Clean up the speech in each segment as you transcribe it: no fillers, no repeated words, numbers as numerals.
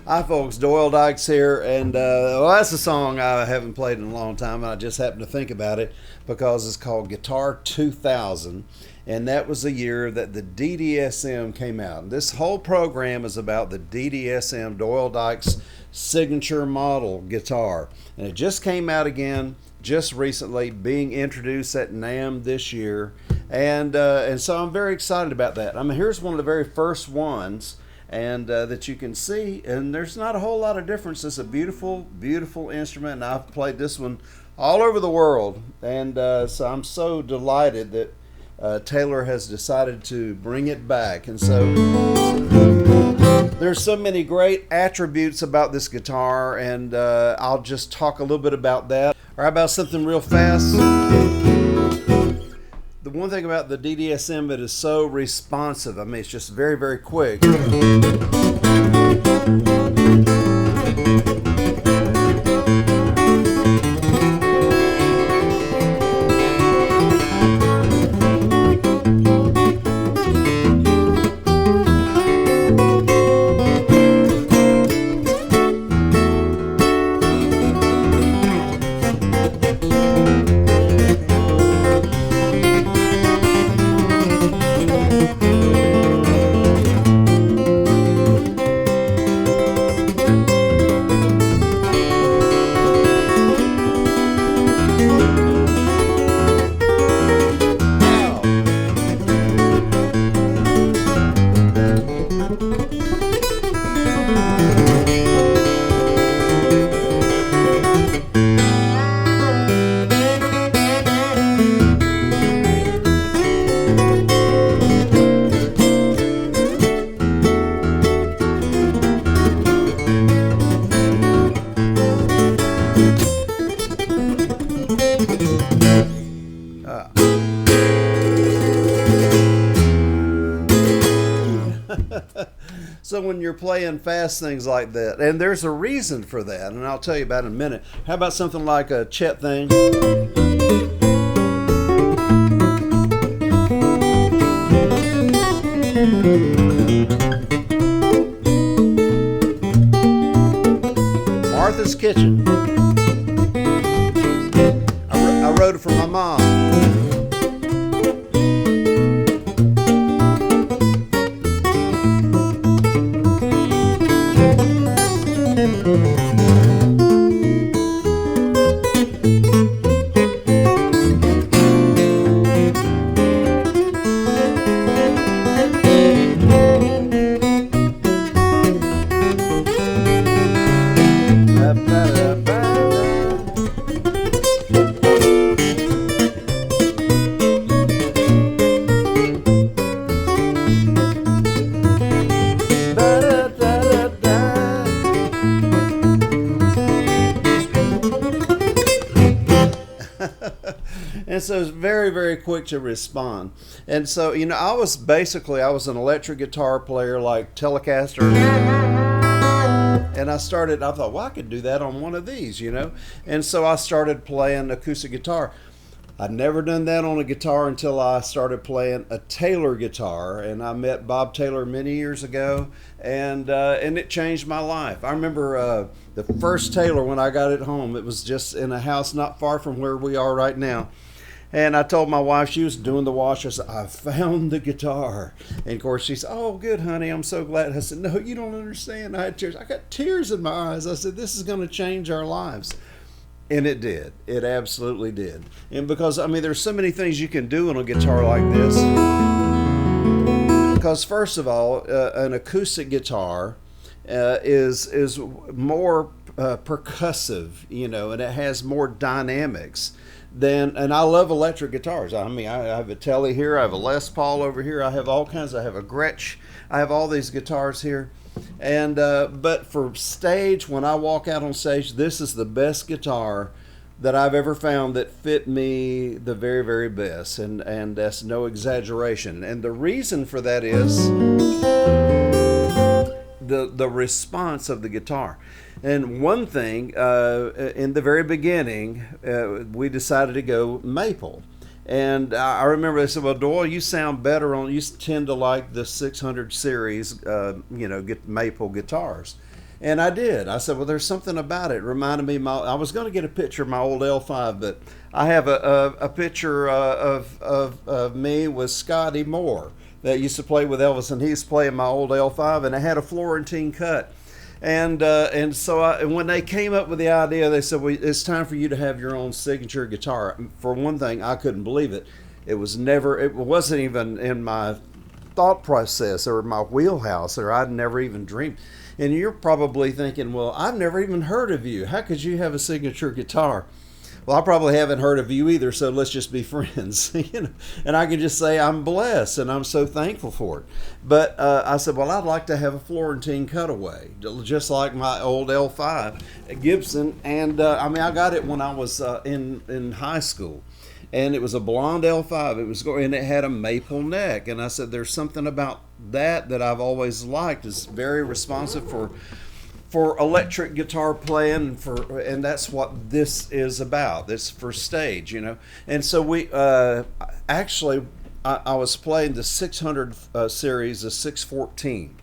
Hi folks, Doyle Dykes here, and well, that's a song I haven't played in a long time, and I just happened to think about it because it's called Guitar 2000, and that was the year that the DDSM came out. And this whole program is about the DDSM, Doyle Dykes signature model guitar, and it just came out again just recently, being introduced at NAMM this year, and so I'm very excited about that. I mean, here's one of the very first ones, and that you can see, and there's not a whole lot of difference. It's a beautiful, beautiful instrument, and I've played this one all over the world, and so I'm so delighted that Taylor has decided to bring it back. And so there's so many great attributes about this guitar, and I'll just talk a little bit about that. Or how about something real fast? The one thing about the DDSM, it is so responsive. I mean, it's just very, very quick. So when you're playing fast things like that, and there's a reason for that, and I'll tell you about it in a minute. How about something like a Chet thing? Martha's Kitchen. I wrote it for my mom. Ba, ba, ba, ba. so it's very, very quick to respond. And so, I was an electric guitar player like Telecaster. And I thought, well, I could do that on one of these. And so I started playing acoustic guitar. I'd never done that on a guitar until I started playing a Taylor guitar, and I met Bob Taylor many years ago, and it changed my life. I remember the first Taylor when I got it home. It was just in a house not far from where we are right now. And I told my wife, she was doing the wash, I said, I found the guitar. And of course she said, oh, good, honey, I'm so glad. I said, no, you don't understand. I had tears. I got tears in my eyes. I said, this is going to change our lives. And it did. It absolutely did. And because, there's so many things you can do on a guitar like this. Because first of all, an acoustic guitar is more percussive, and it has more dynamics. And I love electric guitars. I have a Tele here, I have a Les Paul over here, I have all kinds. I have a Gretsch, I have all these guitars here. And but for stage, when I walk out on stage, this is the best guitar that I've ever found that fit me the very, very best, and that's no exaggeration. And the reason for that is the response of the guitar. And one thing, in the very beginning, we decided to go maple. And I remember they said, well, Doyle, you sound better you tend to like the 600 series, maple guitars. And I did. I said, well, there's something about it. It reminded me, I was going to get a picture of my old L5, but I have a picture of me with Scotty Moore that used to play with Elvis, and he's playing my old L5, and I had a Florentine cut. And so when they came up with the idea, they said, well, it's time for you to have your own signature guitar. For one thing, I couldn't believe it. It wasn't even in my thought process or my wheelhouse, or I'd never even dreamed. And you're probably thinking, well, I've never even heard of you. How could you have a signature guitar? Well, I probably haven't heard of you either, so let's just be friends. And I can just say I'm blessed and I'm so thankful for it. But I said, well, I'd like to have a Florentine cutaway, just like my old L5 Gibson. And I got it when I was in high school. And it was a blonde L5. And it had a maple neck. And I said, there's something about that that I've always liked. It's very responsive for electric guitar playing, and that's what this is about. This for stage, And so we actually, I was playing the 600 series, the 614,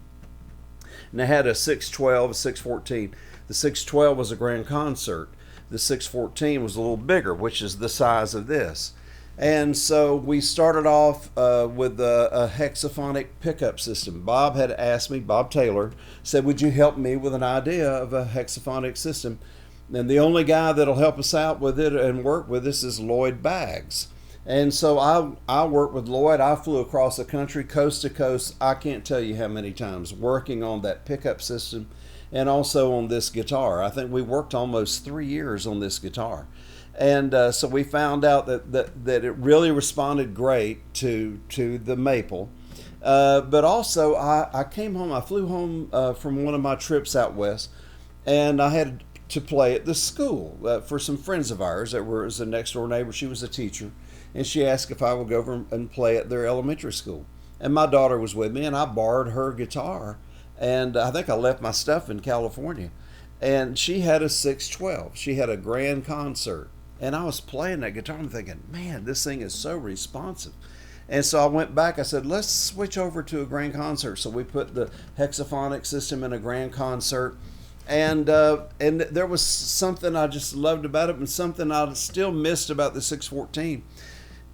and I had a 612, a 614. The 612 was a grand concert. The 614 was a little bigger, which is the size of this. And so we started off with a hexaphonic pickup system. Bob had asked me, Bob Taylor, said, would you help me with an idea of a hexaphonic system? And the only guy that'll help us out with it and work with us is Lloyd Baggs. And so I worked with Lloyd. I flew across the country, coast to coast. I can't tell you how many times working on that pickup system and also on this guitar. I think we worked almost 3 years on this guitar. And so we found out that it really responded great to the maple. But also I came home, I flew home from one of my trips out west, and I had to play at the school for some friends of ours that was a next door neighbor. She was a teacher, and she asked if I would go over and play at their elementary school. And my daughter was with me, and I borrowed her guitar, and I think I left my stuff in California. And she had a 612. She had a grand concert. And I was playing that guitar and thinking, man, this thing is so responsive. And so I went back, I said, let's switch over to a grand concert. So we put the hexaphonic system in a grand concert. And there was something I just loved about it and something I still missed about the 614.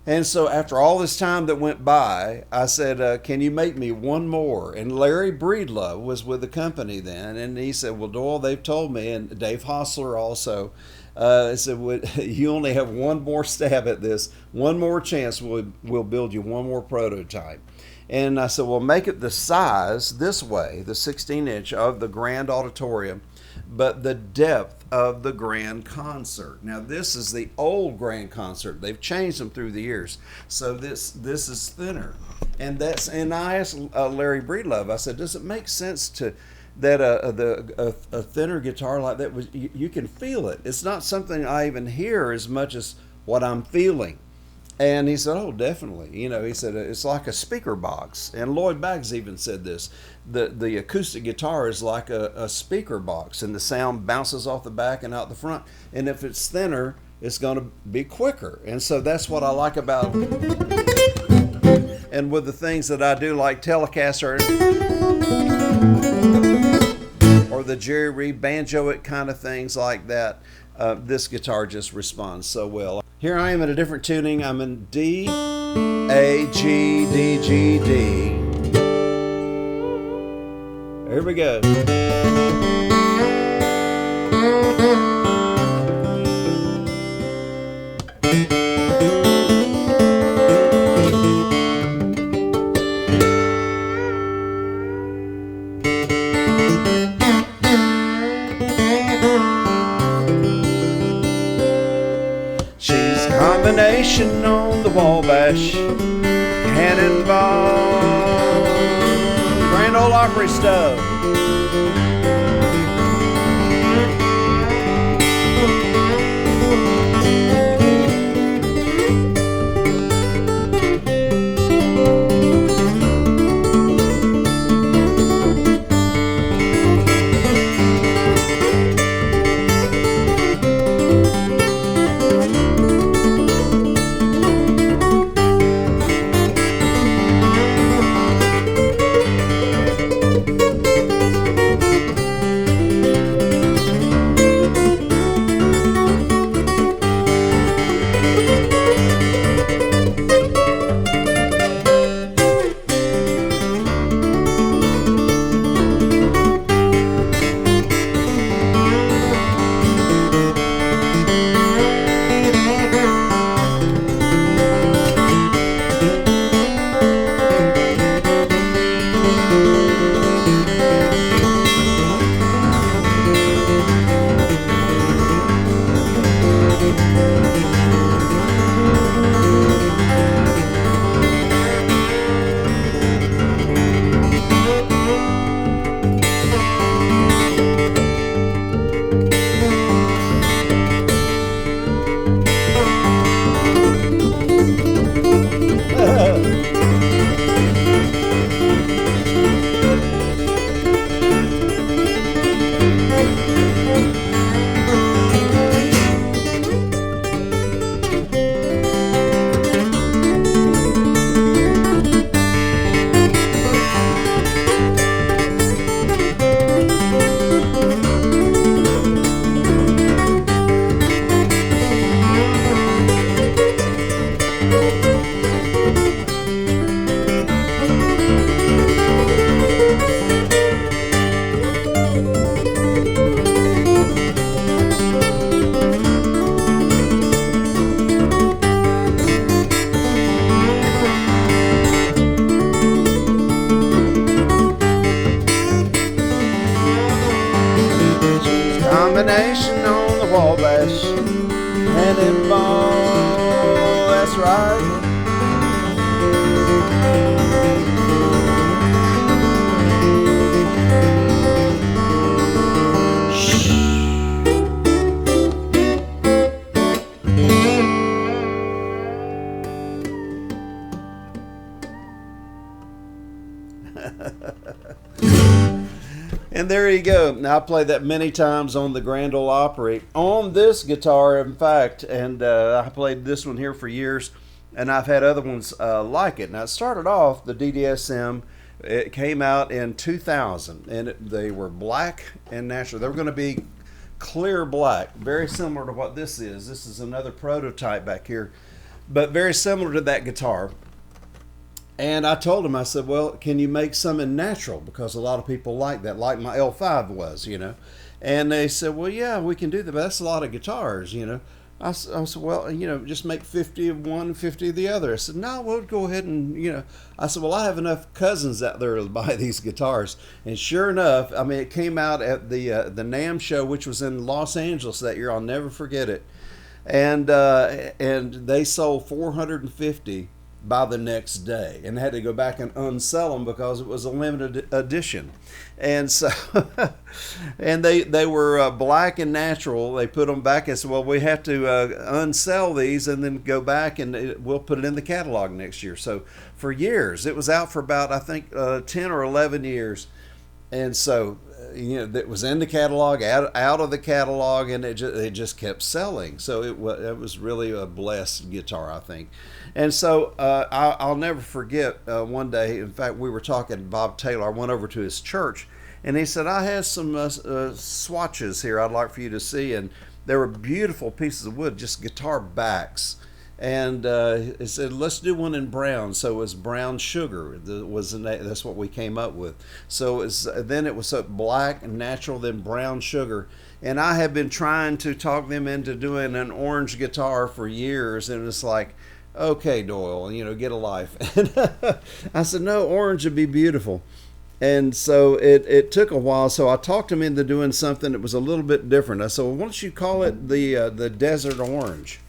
And so after all this time that went by, I said, can you make me one more? And Larry Breedlove was with the company then. And he said, well, Doyle, they've told me, and Dave Hostler also, said, you only have one more stab at this, one more chance, we'll build you one more prototype. And I said, well, make it the size this way, the 16-inch of the grand auditorium, but the depth of the grand concert. Now, this is the old grand concert. They've changed them through the years. So this is thinner. And I asked Larry Breedlove, I said, does it make sense that a thinner guitar like that, you can feel it. It's not something I even hear as much as what I'm feeling. And he said, "Oh, definitely." He said it's like a speaker box. And Lloyd Baggs even said this: the acoustic guitar is like a speaker box, and the sound bounces off the back and out the front. And if it's thinner, it's going to be quicker. And so that's what I like about. And with the things that I do, like Telecaster or the Jerry Reed banjo, it kind of things like that. This guitar just responds so well. Here I am in a different tuning. I'm in D, A, G, D, G, D. Here we go. Combination on the Wabash, Cannonball, Grand Ole Opry stuff. Combination on the Wabash, Cannonball, that's right. And there you go. Now, I played that many times on the Grand Ole Opry on this guitar, in fact, and I played this one here for years, and I've had other ones like it. Now, it started off, the DDSM, it came out in 2000, and they were black and natural. They were going to be clear black, very similar to what this is. This is another prototype back here, but very similar to that guitar. And I told him, I said, well, can you make some in natural? Because a lot of people like that, like my L5 was, And they said, well, yeah, we can do that, but that's a lot of guitars, I said, well, just make 50 of one, 50 of the other. I said, no, we'll go ahead and, I said, well, I have enough cousins out there to buy these guitars. And sure enough, I mean, it came out at the NAMM show, which was in Los Angeles that year. I'll never forget it. And they sold 450 by the next day, and had to go back and unsell them because it was a limited edition. And so and they were black and natural. They put them back and said, well, we have to unsell these and then go back and we'll put it in the catalog next year. So for years, it was out for about, I think, 10 or 11 years. And so it was in the catalog, out of the catalog, and it just kept selling. So it was really a blessed guitar, I think. And so I'll never forget one day. In fact, we were talking, Bob Taylor. I went over to his church, and he said, I have some swatches here I'd like for you to see. And they were beautiful pieces of wood, just guitar backs. And he said, let's do one in brown. So it was brown sugar. That's what we came up with. So then it was black and natural, then brown sugar. And I have been trying to talk them into doing an orange guitar for years. And it's like, okay, Doyle, get a life. And I said, no, orange would be beautiful. And so it took a while. So I talked him into doing something that was a little bit different. I said, well, why don't you call it the Desert Orange?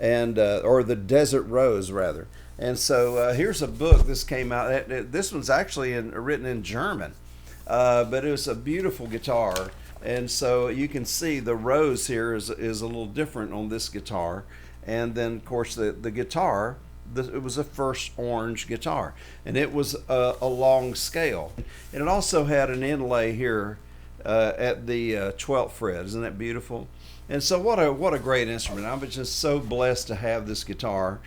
And or the Desert Rose rather. And so here's a book. This came out. This one's actually written in German, but it was a beautiful guitar. And so you can see the rose here is a little different on this guitar. And then of course the guitar, it was a first orange guitar, and it was a long scale. And it also had an inlay here at the 12th fret. Isn't that beautiful? And so what a great instrument. I'm just so blessed to have this guitar.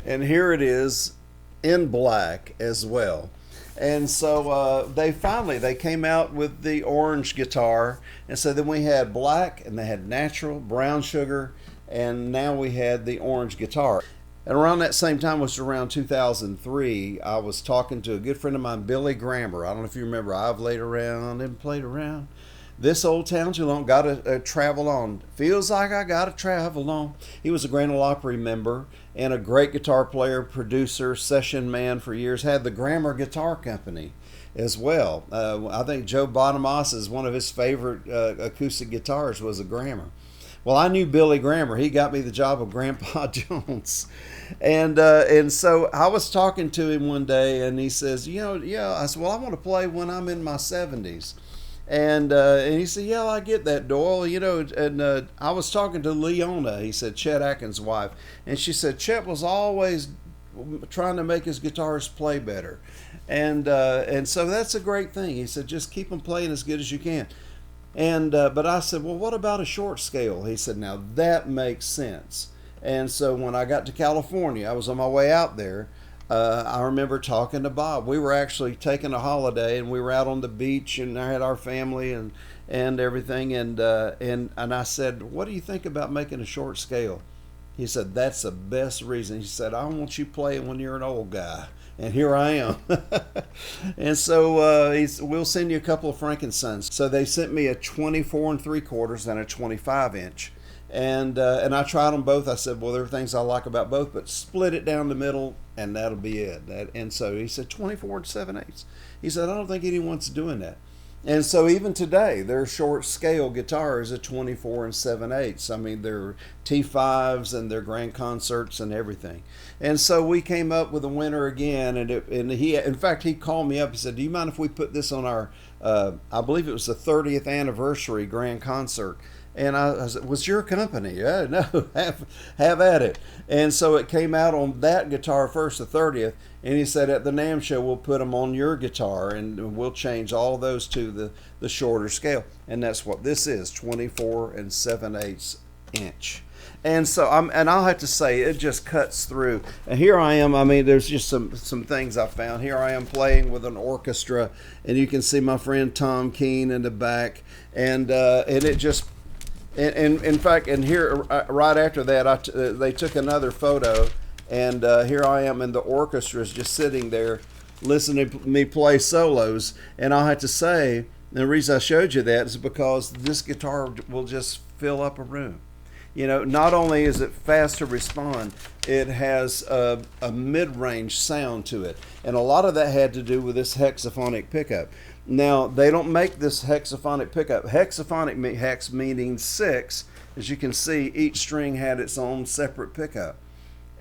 And here it is in black as well. And so they came out with the orange guitar. And so then we had black, and they had natural, brown sugar, and now we had the orange guitar. And around that same time, which was around 2003, I was talking to a good friend of mine, Billy Grammer. I don't know if you remember, I've laid around and played around. This old town too long, gotta travel on. Feels like I gotta travel on. He was a Grand Ole Opry member and a great guitar player, producer, session man for years. Had the Grammer Guitar Company as well. I think Joe Bonamassa, one of his favorite acoustic guitars was a Grammer. Well, I knew Billy Grammer. He got me the job of Grandpa Jones. And so I was talking to him one day, and he says, I said, well, I want to play when I'm in my 70s. And he said, yeah, I get that, Doyle. And I was talking to Leona, he said, Chet Atkins' wife. And she said, Chet was always trying to make his guitars play better. And so that's a great thing. He said, just keep them playing as good as you can. And but I said, well, what about a short scale? He said, now that makes sense. And so when I got to California, I was on my way out there. I remember talking to Bob. We were actually taking a holiday, and we were out on the beach, and I had our family and everything. And I said, what do you think about making a short scale? He said, that's the best reason. He said, I want you playing when you're an old guy. And here I am. And so we'll send you a couple of Frankensons. So they sent me a 24 3/4 and a 25 inch. And I tried them both. I said, well, there are things I like about both, but split it down the middle, and that'll be it. And so he said 24 7/8. He said, I don't think anyone's doing that. And so even today, their short scale guitars are 24 7/8. I mean, they're T5s and their grand concerts and everything. And so we came up with a winner again. And he, in fact, he called me up. He said, do you mind if we put this on our, I believe it was the 30th anniversary grand concert? And I said, what's your company? Yeah, no, have at it. And so it came out on that guitar first, the 30th. And he said, at the NAMM show, we'll put them on your guitar, and we'll change all of those to the shorter scale. And that's what this is, 24 7/8 inch. And so I'll have to say, it just cuts through. And here I am. I mean, there's just some things I found. Here I am playing with an orchestra, and you can see my friend Tom Keene in the back. And it just... And in fact, and here right after that, they took another photo, and here I am, and the orchestra is just sitting there listening to me play solos. And I'll have to say, the reason I showed you that is because this guitar will just fill up a room. Not only is it fast to respond, it has a mid-range sound to it, and a lot of that had to do with this hexaphonic pickup. Now, they don't make this hexaphonic pickup. Hexaphonic, hex meaning 6. As you can see, each string had its own separate pickup.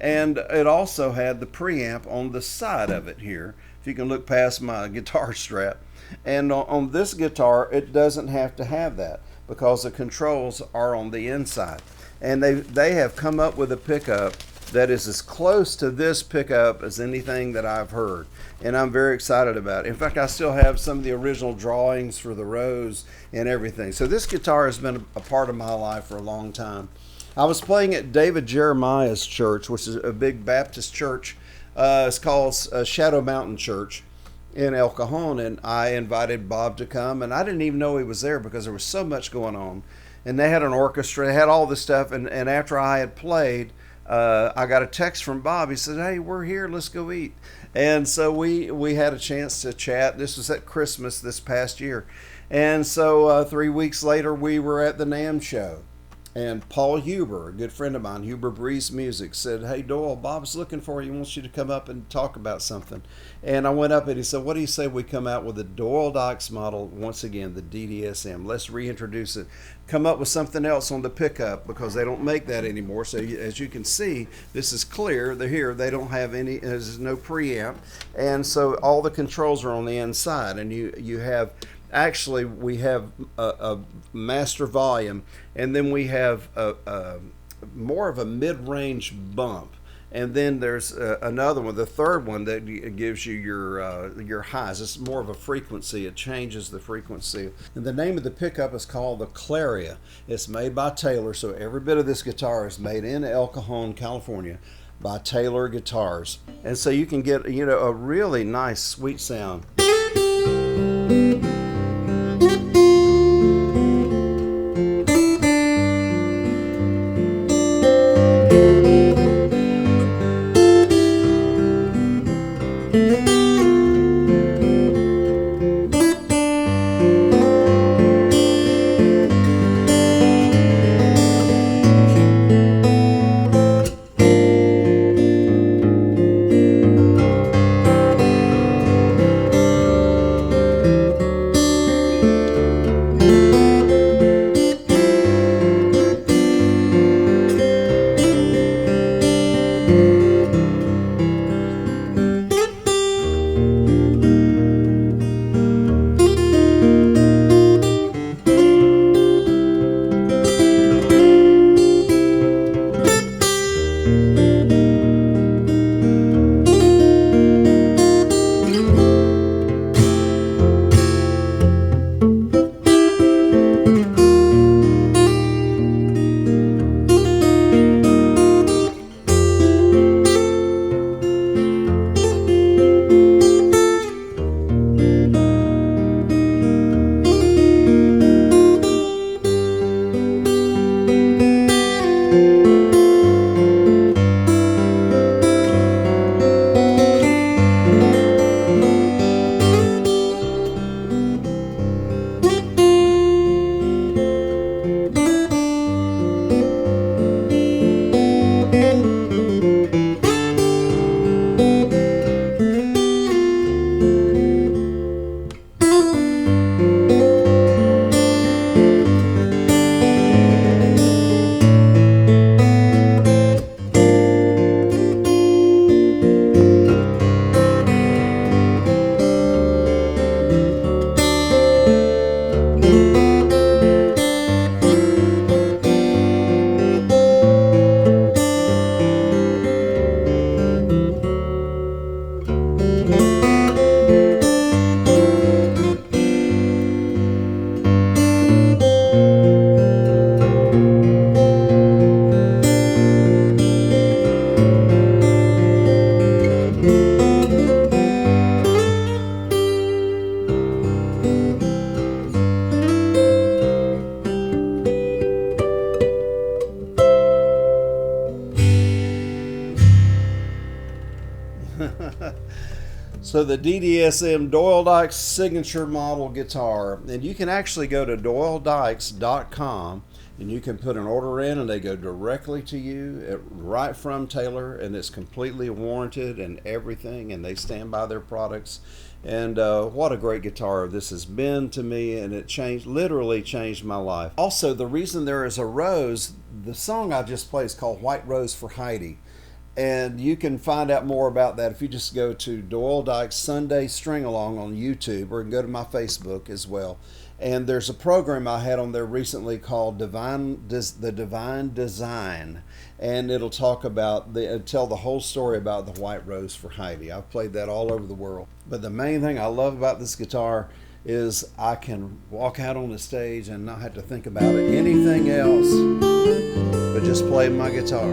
and it also had the preamp on the side of it here. If you can look past my guitar strap. And on this guitar, it doesn't have to have that because the controls are on the inside. And they have come up with a pickup that is as close to this pickup as anything that I've heard. And I'm very excited about it. In fact, I still have some of the original drawings for the Rose and everything. So this guitar has been a part of my life for a long time. I was playing at David Jeremiah's church, which is a big Baptist church. It's called Shadow Mountain Church in El Cajon, and I invited Bob to come, and I didn't even know he was there because there was so much going on. And they had an orchestra, they had all this stuff, and after I had played, I got a text from Bob. He said, "Hey, we're here, let's go eat." And so we had a chance to chat. This was at Christmas this past year. And so 3 weeks later, we were at the NAMM show. And Paul Huber, a good friend of mine, Huber Breeze Music, said, "Hey, Doyle, Bob's looking for you. He wants you to come up and talk about something." And I went up and he said, "What do you say we come out with the Doyle Dykes model, once again, the DDSM. Let's reintroduce it. Come up with something else on the pickup because they don't make that anymore." So as you can see, this is clear. They're here. They don't have any, there's no preamp. And so all the controls are on the inside. And you have... Actually, we have a master volume, and then we have more of a mid-range bump, and then there's another one, the third one, that gives you your highs. It's more of a frequency. It changes the frequency. And the name of the pickup is called the Claria. It's made by Taylor, so every bit of this guitar is made in El Cajon, California, by Taylor Guitars. And so you can get, you know, a really nice, sweet sound. So the DDSM Doyle Dykes signature model guitar, and you can actually go to doyledykes.com and you can put an order in and they go directly to you right from Taylor, and it's completely warranted and everything, and they stand by their products. And what a great guitar this has been to me, and it literally changed my life. Also, the reason there is a rose, the song I just played is called White Rose for Heidi. And you can find out more about that if you just go to Doyle Dykes Sunday String Along on YouTube, or go to my Facebook as well. And there's a program I had on there recently called The Divine Design, and it'll talk about tell the whole story about the White Rose for Heidi. I've played that all over the world. But the main thing I love about this guitar is I can walk out on the stage and not have to think about anything else but just play my guitar.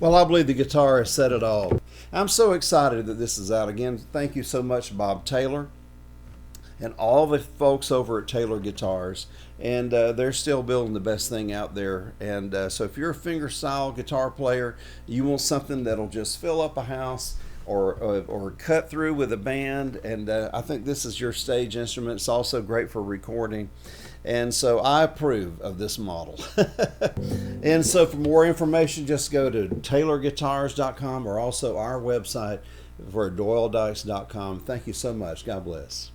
Well, I believe the guitar has said it all. I'm so excited that this is out. Again, thank you so much, Bob Taylor, and all the folks over at Taylor Guitars. And they're still building the best thing out there. And so if you're a fingerstyle guitar player, you want something that'll just fill up a house or cut through with a band, and I think this is your stage instrument. It's also great for recording. And so I approve of this model. And so for more information, just go to taylorguitars.com or also our website for doyledykes.com. Thank you so much. God bless.